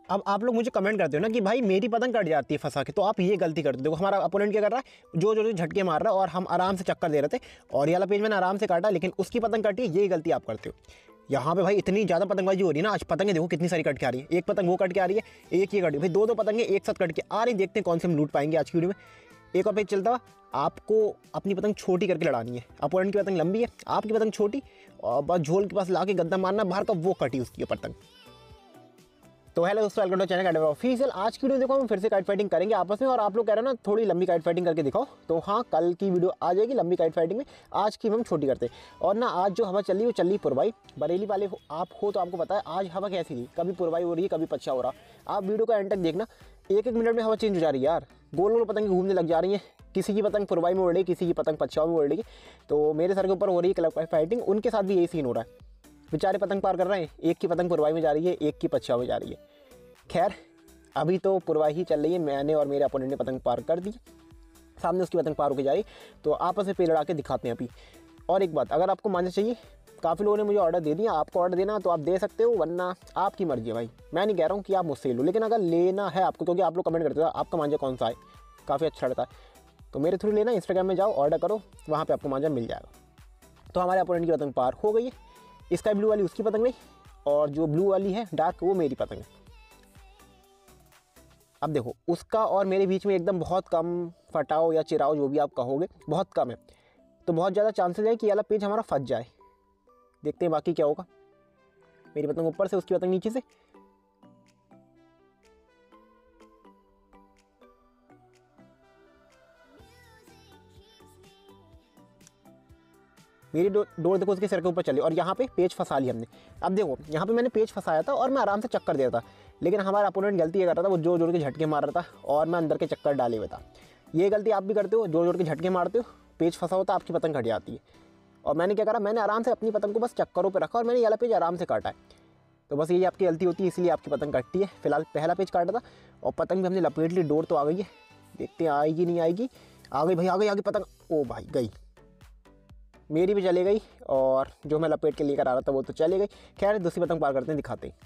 अब आप लोग मुझे कमेंट करते हो ना कि भाई मेरी पतंग कट जाती है फंसा के, तो आप ये गलती करते हो। देखो हमारा अपोनेंट क्या कर रहा है, जो जो झटके मार रहा है और हम आराम से चक्कर दे रहे थे और ये वाला पेज मैंने आराम से काटा, लेकिन उसकी पतंग कटी है, ये गलती आप करते हो। यहाँ पे भाई इतनी ज़्यादा पतंगबाजी हो रही है ना, आज पतंगें देखो कितनी सारी कट के आ रही है। एक पतंग वो कट के आ रही है, एक ये कट भाई, दो पतंगें एक साथ कट के आ रही। देखते हैं कौन से हम लूट पाएंगे आज की वीडियो में। एक और पेज चलता हुआ, आपको अपनी पतंग छोटी करके लड़ानी है। अपोनेंट की पतंग लंबी है, आपकी पतंग छोटी, और बस झोल के पास ला के गद्दा मारना बाहर का, वो कटी उसकी पतंग। तो हेलो दोस्तों, welcome to channel Kite official. आज की वीडियो देखो हम फिर से काइट फाइटिंग करेंगे आपस में, और आप लोग कह रहे हो ना थोड़ी लंबी काइट फाइटिंग करके दिखाओ, तो हाँ कल की वीडियो आ जाएगी लंबी काइट फाइटिंग में। आज की हम छोटी करते हैं। और ना आज जो हवा चल रही है वो चल रही पुरवाई। बरेली वाले आप हो तो आपको पता है आज हवा कैसी थी, कभी पुरवाई हो रही है कभी पच्छा हो रहा। आप वीडियो का एंड तक देखना, एक मिनट में हवा चेंज हो जा रही है यार। गोल गोल पतंग घूमने लग जा रही है, किसी की पतंग पुरवाई में उड़ रही है, किसी की पतंग पच्छाव में उड़ रही है। तो मेरे सर के ऊपर हो रही है क्लब फाइटिंग, उनके साथ भी यही सीन हो रहा है। बेचारे पतंग पार कर रहे हैं, एक की पतंग पुरवाई में जा रही है, एक की पच्छाव में जा रही है। खैर अभी तो पुरवाई ही चल रही है, मैंने और मेरे अपोनेंट ने पतंग पार कर दी, सामने उसकी पतंग पार होकर जा रही। तो आपस में पेड़ लड़ा के दिखाते हैं अभी। और एक बात, अगर आपको मांझा चाहिए, काफ़ी लोगों ने मुझे ऑर्डर दे दिया, आपको ऑर्डर देना तो आप दे सकते हो, वरना आपकी मर्जी है भाई। मैं नहीं कह रहा हूँ कि आप मुझसे लो, लेकिन अगर लेना है आपको, क्योंकि आप लोग कमेंट करते हो आपका मांझा कौन सा है, काफ़ी अच्छा लगता है, तो मेरे थ्रू लेना। इंस्टाग्राम में जाओ, ऑर्डर करो, वहाँ पर आपको मांझा मिल जाएगा। तो हमारे अपोनेंट की पतंग पार हो गई है। स्काई ब्लू वाली उसकी पतंग नहीं, और जो ब्लू वाली है डार्क, वो मेरी पतंग है। अब देखो उसका और मेरे बीच में एकदम बहुत कम फटाओ या चिराओ, जो भी आप कहोगे, बहुत कम है। तो बहुत ज़्यादा चांसेस है कि ये वाला पेज हमारा फंस जाए। देखते हैं बाकी क्या होगा। मेरी पतंग ऊपर से, उसकी पतंग नीचे से। मेरी डोर देखो उसके सिर के ऊपर चली, और यहाँ पे पेज फंसा लिया हमने। अब देखो यहाँ पे मैंने पेज फंसाया था और मैं आराम से चक्कर दे रहा था, लेकिन हमारा अपोनेंट गलती ये कर रहा था, वो जोर जोर के झटके मार रहा था और मैं अंदर के चक्कर डाले हुए था। ये गलती आप भी करते हो, जोर जोर के झटके मारते हो, पेज फंसा होता है, आपकी पतंग कट जाती है। और मैंने क्या करा, मैंने आराम से अपनी पतंग को बस चक्करों पर रखा और मैंने ये वाला पेज आराम से काटा है। तो बस यही आपकी गलती होती है, इसलिए आपकी पतंग कटती है। फिलहाल पहला पेज काटा था और पतंग भी हमने लपेट ली। डोर तो आ गई है, देखते हैं आएगी नहीं आएगी। आ गई भाई, आ गई आगे पतंग। ओ भाई गई, मेरी भी चली गई, और जो मैं लपेट के लेकर आ रहा था वो तो चली गई। खैर दूसरी पतंग पार करते हैं, दिखाते हैं।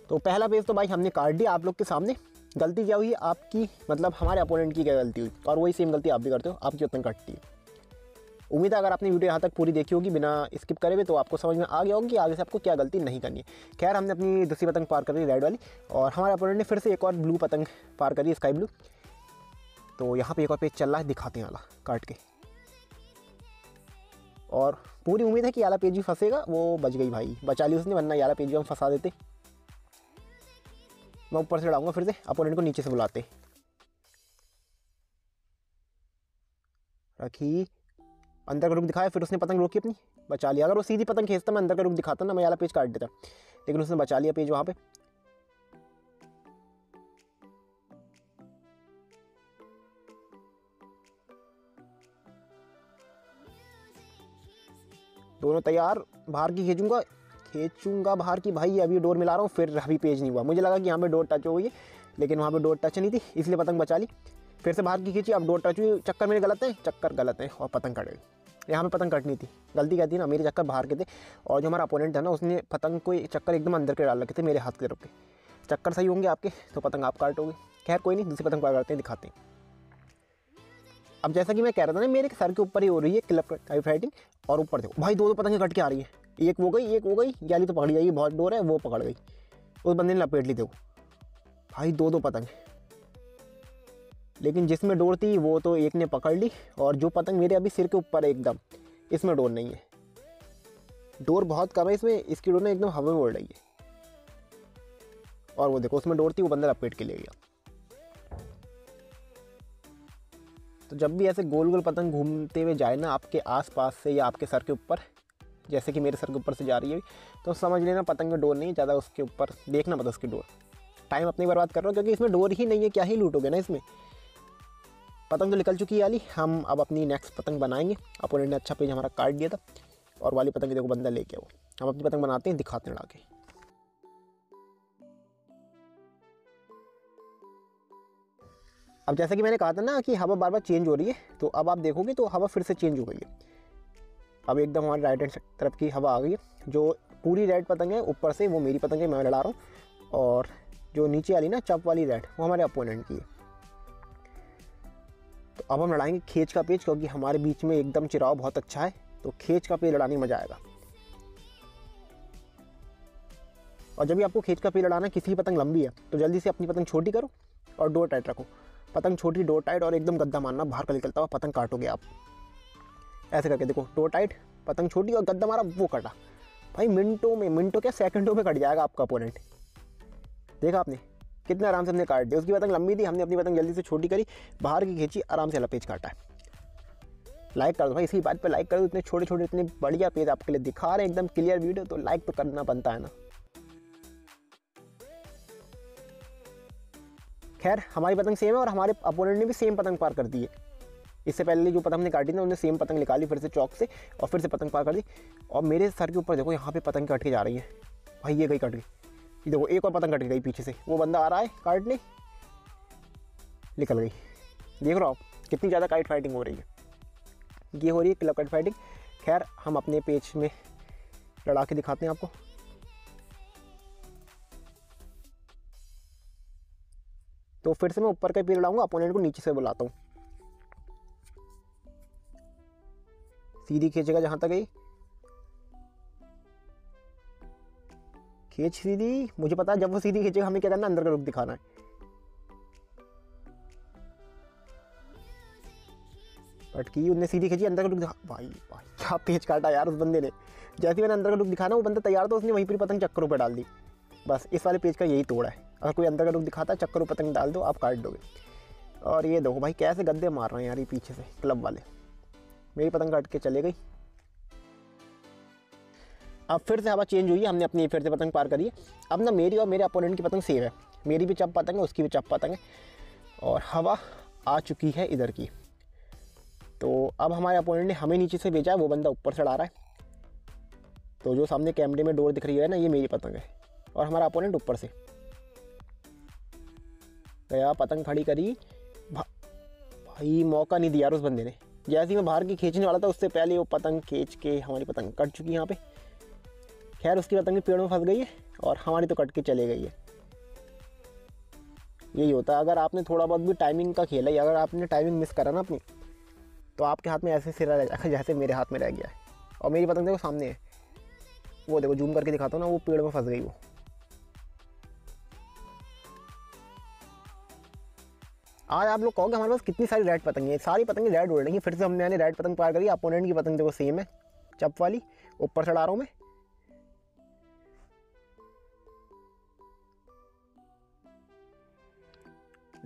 तो पहला पेज तो भाई हमने काट दिया आप लोग के सामने। गलती क्या हुई आपकी, मतलब हमारे अपोनेंट की क्या गलती हुई, और वही सेम गलती आप भी करते हो, आपकी पतंग कटती है। उम्मीद है अगर आपने वीडियो यहाँ तक पूरी देखी होगी बिना स्किप करे हुए, तो आपको समझ में आ गया होगा कि आगे से आपको क्या गलती नहीं करनी है। खैर हमने अपनी दूसरी पतंग पार कर दी, रेड वाली, और हमारे अपोनेंट ने फिर से एक और ब्लू पतंग पार करी, स्काई ब्लू। तो यहाँ पे एक और पेज चल रहा है, दिखाते हैं वाला काट के। और पूरी उम्मीद है कि याला पेज भी फंसेगा। वो बच गई भाई, बचा ली उसने, वरना याला पेज भी हम फंसा देते। मैं ऊपर से लड़ाऊंगा फिर से, अपोनेंट को नीचे से बुलाते। रखी, अंदर का रुख दिखाया, फिर उसने पतंग रोकी अपनी, बचा लिया। अगर वो सीधी पतंग खींचता, मैं अंदर का रुख दिखाता ना, मैं याला पेज काट देता, लेकिन उसने बचा लिया पेज वहाँ पे। दोनों तैयार, बाहर की खींचूंगा बाहर की भाई। अभी डोर मिला रहा हूँ, फिर अभी पेज नहीं हुआ। मुझे लगा कि यहाँ पे डोर टच हो गई है, लेकिन वहाँ पे डोर टच नहीं थी, इसलिए पतंग बचा ली। फिर से बाहर की खींची, अब डोर टच हुई। चक्कर मेरे गलत है, चक्कर गलत है, और पतंग कट गई। यहाँ पे पतंग कटनी थी, गलती क्या थी ना, मेरे चक्कर बाहर के थे, और जो हमारा अपोनेंट है ना, उसने पतंग को चक्कर एकदम अंदर के डाल रखे थे मेरे हाथ की तरफ के। चक्कर सही होंगे आपके तो पतंग आप काटोगे। खैर कोई नहीं, दूसरी पतंग पार करते हैं, दिखाते हैं। अब जैसा कि मैं कह रहा था ना, मेरे सर के ऊपर ही हो रही है क्लब फाइटिंग, और ऊपर देखो भाई दो पतंगें कट के आ रही है। एक वो गई, एक वो गई, याली तो पकड़ी जाएगी, बहुत डोर है, वो पकड़ गई, उस बंदे ने लपेट ली। देखो भाई दो पतंग, लेकिन जिसमें डोर थी वो तो एक ने पकड़ ली, और जो पतंग मेरे अभी सिर के ऊपर है एकदम, इसमें डोर नहीं है। डोर बहुत कम है इसमें, इसकी डोर ना एकदम हवा में उड़ रही है। और वो देखो उसमें डोर थी, वो बंदा लपेट के ले गया। तो जब भी ऐसे गोल गोल पतंग घूमते हुए जाए ना आपके आसपास से या आपके सर के ऊपर, जैसे कि मेरे सर के ऊपर से जा रही है, तो समझ लेना पतंग में डोर नहीं, ज़्यादा उसके ऊपर देखना मत उसकी डोर। टाइम अपनी बर्बाद कर रहा हूँ, क्योंकि इसमें डोर ही नहीं है, क्या ही लूटोगे ना इसमें। पतंग तो निकल चुकी है वाली, हम अब अपनी नेक्स्ट पतंग बनाएंगे। अपोनेंट ने अच्छा पेज हमारा काट दिया था, और वाली पतंग देखो बंदा लेके आओ। हम अपनी पतंग बनाते हैं, दिखाते हैं लड़ा के। अब जैसा कि मैंने कहा था ना कि हवा बार बार चेंज हो रही है, तो अब आप देखोगे तो हवा फिर से चेंज हो गई है। अब एकदम हमारी राइट हैंड तरफ की हवा आ गई है। जो पूरी रेड पतंग है ऊपर से वो मेरी पतंग है, मैं लड़ा रहा हूँ, और जो नीचे वाली ना चप वाली रेड वो हमारे अपोनेंट की है। तो अब हम लड़ाएंगे खींच का पेच, क्योंकि हमारे बीच में एकदम चिराव बहुत अच्छा है, तो खींच का पेच लड़ाने में मजा आएगा। और जब भी आपको खींच का पेच लड़ाना, किसी की पतंग लंबी है तो जल्दी से अपनी पतंग छोटी करो और डोर टाइट रखो। पतंग छोटी, डोर टाइट, और एकदम गद्दा मारना, बाहर का निकलता हुआ पतंग काटोगे आप। ऐसे करके देखो, डोर टाइट, पतंग छोटी और गद्दा मारा, वो कटा भाई मिनटों में, मिनटों क्या सेकंडों में कट जाएगा आपका अपोनेंट। देखा आपने कितने आराम से हमने काट दिया। उसकी पतंग लंबी थी, हमने अपनी पतंग जल्दी से छोटी करी, बाहर की खींची, आराम से पेच काटा है। लाइक कर दो भाई, इसी बात पे लाइक कर दो। इतने छोटे छोटे इतने बढ़िया पेज आपके लिए दिखा रहे हैं, एकदम क्लियर वीडियो, तो लाइक तो करना बनता है ना। खैर हमारी पतंग सेम है और हमारे अपोनेंट ने भी सेम पतंग पार कर दी है। इससे पहले जो पतंग हमने काटी ना, उन्होंने सेम पतंग निकाली फिर से चौक से और फिर से पतंग पार कर दी। और मेरे सर के ऊपर देखो, यहाँ पे पतंग कट के जा रही है भाई, ये गई कट गई। ये देखो एक और पतंग कट गई पीछे से, वो बंदा आ रहा है काटने, निकल गई। देख रहे हो आप कितनी ज़्यादा काइट फाइटिंग हो रही है। ये हो रही है क्लब काइट फाइटिंग। खैर हम अपने पेज में लड़ा के दिखाते हैं आपको। तो फिर से मैं ऊपर का पेज लड़ाऊंगा, अपोनेंट को नीचे से बुलाता हूँ। सीधी खींचेगा जहां तक गई, खींच सीधी। मुझे पता है जब वो सीधी खींचेगा हमें क्या करना, अंदर का रुख दिखाना है। पटकी, उनने सीधी खींची, अंदर का रुख दिखा। भाई भाई क्या पेच काटा यार उस बंदे ने। जैसे मैंने अंदर का रुख दिखाना, वो बंदा तैयार था, उसने वहीं पर पतंग चक्करों पर डाल दी। बस इस वाले पेज का यही तोड़ है। अगर कोई अंदर का रुख दिखाता है, चक्करों पतंग डाल दो, आप काट दोगे। और ये देखो भाई कैसे गद्दे मार रहे हैं यार ये पीछे से क्लब वाले। मेरी पतंग काट के चले गई। अब फिर से हवा चेंज हुई है, हमने अपनी फिर से पतंग पार करी है। अब ना मेरी और मेरे अपोनेंट की पतंग सेम है, मेरी भी चप पतंग है, उसकी भी चप पतंग है, और हवा आ चुकी है इधर की। तो अब हमारे अपोनेंट ने हमें नीचे से भेजा है, वो बंदा ऊपर से उड़ा रहा है। तो जो सामने कैमरे में डोर दिख रही है ना, ये मेरी पतंग है, और हमारा अपोनेंट ऊपर से गया, पतंग खड़ी करी। भाई मौका नहीं दिया उस बंदे ने। जैसे ही मैं बाहर की खींचने वाला था, उससे पहले वो पतंग खींच के हमारी पतंग कट चुकी है यहाँ पे। खैर उसकी पतंग भी पेड़ में फंस गई है और हमारी तो कट के चले गई है। यही होता है अगर आपने थोड़ा बहुत भी टाइमिंग का खेला है, अगर आपने टाइमिंग मिस करा ना अपनी, तो आपके हाथ में ऐसे सिरा रह जाएगा जैसे मेरे हाथ में रह गया है। और मेरी पतंग देखो सामने है, वो देखो जूम करके दिखाता हूँ ना, वो पेड़ में फंस गई वो। आज आप लोग कहोगे हमारे पास कितनी सारी रेड पतंगे हैं, सारी पतंगे रेड उड़ रही हैं। फिर से हमने रेड पतंग पार करी। अपोनेंट की पतंग देखो सेम है, चप वाली, ऊपर चढ़ा रहा हूँ मैं।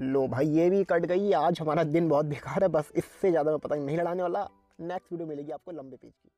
लो भाई ये भी कट गई। आज हमारा दिन बहुत बेकार है, बस इससे ज़्यादा मैं पतंग नहीं लड़ाने वाला। नेक्स्ट वीडियो मिलेगी आपको लंबे पेज की।